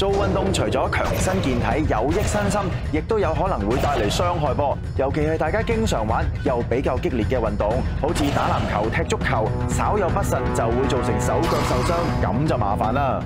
做運動除咗強身健體、有益身心，亦都有可能會帶嚟傷害噃。尤其係大家經常玩又比較激烈嘅運動，好似打籃球、踢足球，稍有不慎就會造成手腳受傷，咁就麻煩啦。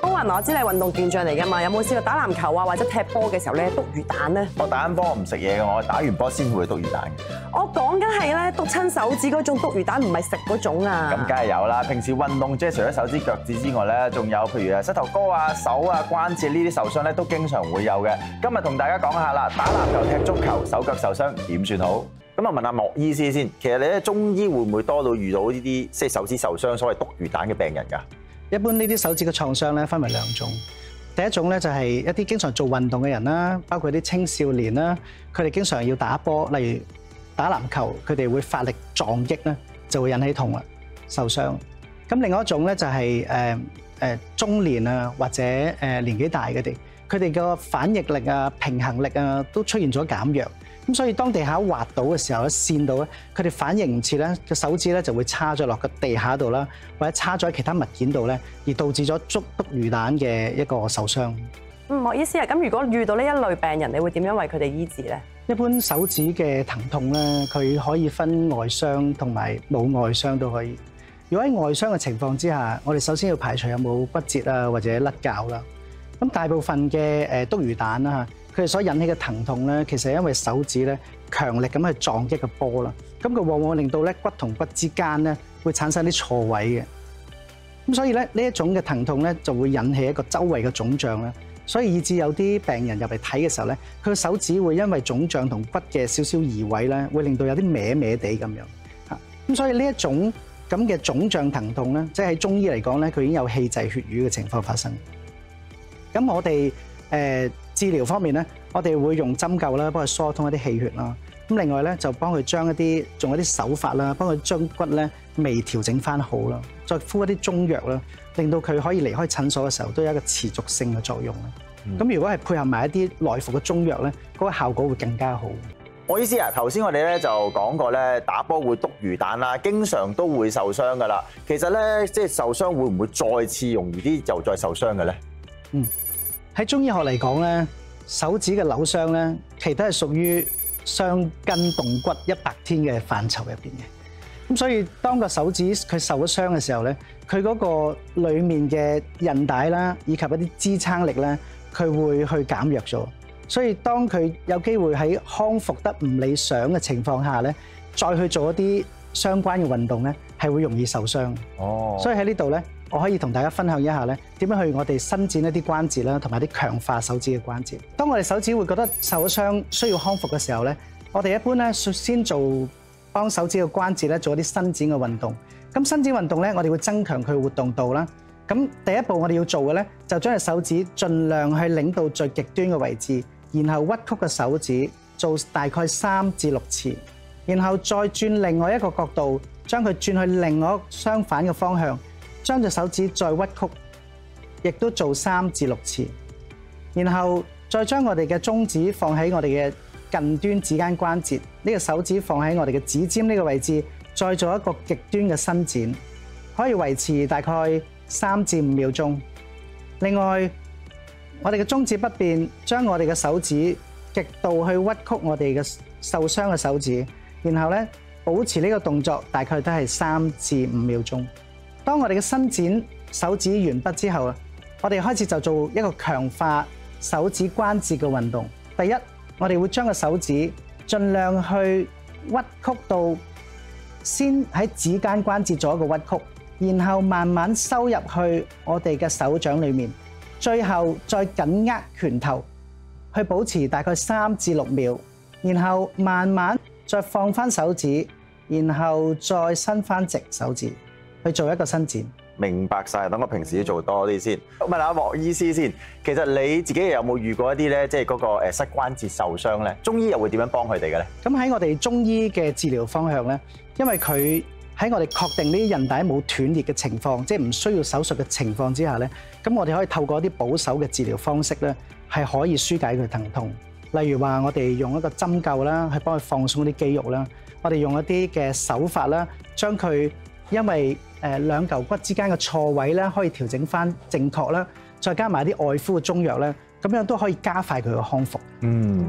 歐雲，我知你係運動健將嚟㗎嘛？有冇試過打籃球啊，或者踢波嘅時候咧篤魚蛋咧？我打緊波唔食嘢嘅，我打完波先會篤魚蛋嘅。我講緊係咧篤親手指嗰種篤魚蛋，唔係食嗰種啊。咁梗係有啦，平時運動即係除咗手指腳趾之外咧，仲有譬如膝頭哥啊、手啊、關節呢啲受傷咧，都經常會有嘅。今日同大家講下啦，打籃球、踢足球，手腳受傷點算好？咁啊，問下莫醫師先，其實你咧中醫會唔會多到遇到呢啲即係手指受傷，所謂篤魚蛋嘅病人㗎？一般呢啲手指嘅創傷咧，分為兩種。第一種咧就係一啲經常做運動嘅人啦，包括啲青少年啦，佢哋經常要打波，例如打籃球，佢哋會發力撞擊咧，就會引起痛啦，受傷。咁另外一種咧就係中年啊，或者年紀大嘅哋，佢哋個反逆力啊、平衡力啊都出現咗減弱。咁所以當地下滑到嘅時候咧，跣到咧，佢哋反應唔切咧，個手指咧就會叉咗落個地下度啦，或者叉咗喺其他物件度咧，而導致咗篤魚蛋嘅一個受傷。莫醫師啊，咁如果遇到呢一類病人，你會點樣為佢哋醫治咧？一般手指嘅疼痛咧，佢可以分外傷同埋冇外傷都可以。如果喺外傷嘅情況之下，我哋首先要排除有冇骨折啊或者甩骹啦。咁大部分嘅篤魚蛋啦，佢哋所引起嘅疼痛咧，其實係因為手指咧強力咁去撞擊個波啦，咁佢往往令到咧骨同骨之間咧會產生啲錯位嘅，咁所以咧呢一種嘅疼痛咧就會引起一個周圍嘅腫脹啦，所以以至有啲病人入嚟睇嘅時候咧，佢個手指會因為腫脹同骨嘅少少移位咧，會令到有啲歪歪地咁樣嚇，咁所以呢一種咁嘅腫脹疼痛咧，即係喺中醫嚟講咧，佢已經有氣滯血瘀嘅情況發生。咁我哋治療方面咧，我哋會用針灸啦，幫佢疏通一啲氣血啦。咁另外咧，就幫佢將用一啲手法啦，幫佢將骨咧微調整翻好啦，再敷一啲中藥啦，令到佢可以離開診所嘅時候都有一個持續性嘅作用啦。咁如果係配合埋一啲內服嘅中藥咧，嗰個效果會更加好。我意思啊，頭先我哋咧就講過咧，打波會篤魚蛋啦，經常都會受傷噶啦。其實咧，即係受傷會唔會再次容易啲就再受傷嘅咧？喺中醫學嚟講咧，手指嘅扭傷咧，其實都係屬於傷筋動骨100天嘅範疇入邊嘅。咁所以當個手指佢受咗傷嘅時候咧，佢嗰個裡面嘅韌帶啦，以及一啲支撐力咧，佢會去減弱咗。所以當佢有機會喺康復得唔理想嘅情況下咧，再去做一啲相關嘅運動咧，係會容易受傷。所以喺呢度咧，我可以同大家分享一下咧，點樣去我哋伸展一啲關節啦，同埋啲強化手指嘅關節。當我哋手指會覺得受咗傷，需要康復嘅時候咧，我哋一般咧先幫手指嘅關節咧做一啲伸展嘅運動。咁伸展運動咧，我哋會增強佢活動度啦。咁第一步我哋要做嘅咧，就將隻手指盡量去擰到最極端嘅位置，然後屈曲個手指做大概3至6次，然後再轉另外一個角度，將佢轉去另外一個相反嘅方向。將隻手指再屈曲，亦都做3至6次，然後再將我哋嘅中指放喺我哋嘅近端指間關節，呢個手指放喺我哋嘅指尖呢個位置，再做一個極端嘅伸展，可以維持大概3至5秒鐘。另外，我哋嘅中指不變，將我哋嘅手指極度去屈曲我哋嘅受傷嘅手指，然後咧保持呢個動作大概都係3至5秒鐘。當我哋嘅伸展手指完畢之後，我哋開始就做一個強化手指關節嘅運動。第一，我哋會將個手指盡量去屈曲到先喺指間關節做一個屈曲，然後慢慢收入去我哋嘅手掌裡面，最後再緊握拳頭，去保持大概3至6秒，然後慢慢再放翻手指，然後再伸翻直手指。去做一個伸展。明白晒，等我平時做多啲先。問下莫醫師先，其實你自己有冇遇過一啲咧，即係嗰個膝關節受傷咧？中醫又會點樣幫佢哋嘅咧？咁喺我哋中醫嘅治療方向咧，因為佢喺我哋確定呢啲韌帶冇斷裂嘅情況，即係唔需要手術嘅情況之下咧，咁我哋可以透過一啲保守嘅治療方式咧，係可以舒解佢疼痛。例如話，我哋用一個針灸啦，去幫佢放鬆啲肌肉啦；我哋用一啲嘅手法啦，將佢因為兩嚿骨之間嘅錯位咧，可以調整翻正確啦，再加埋啲外敷嘅中藥咧，咁樣都可以加快佢嘅康復。嗯。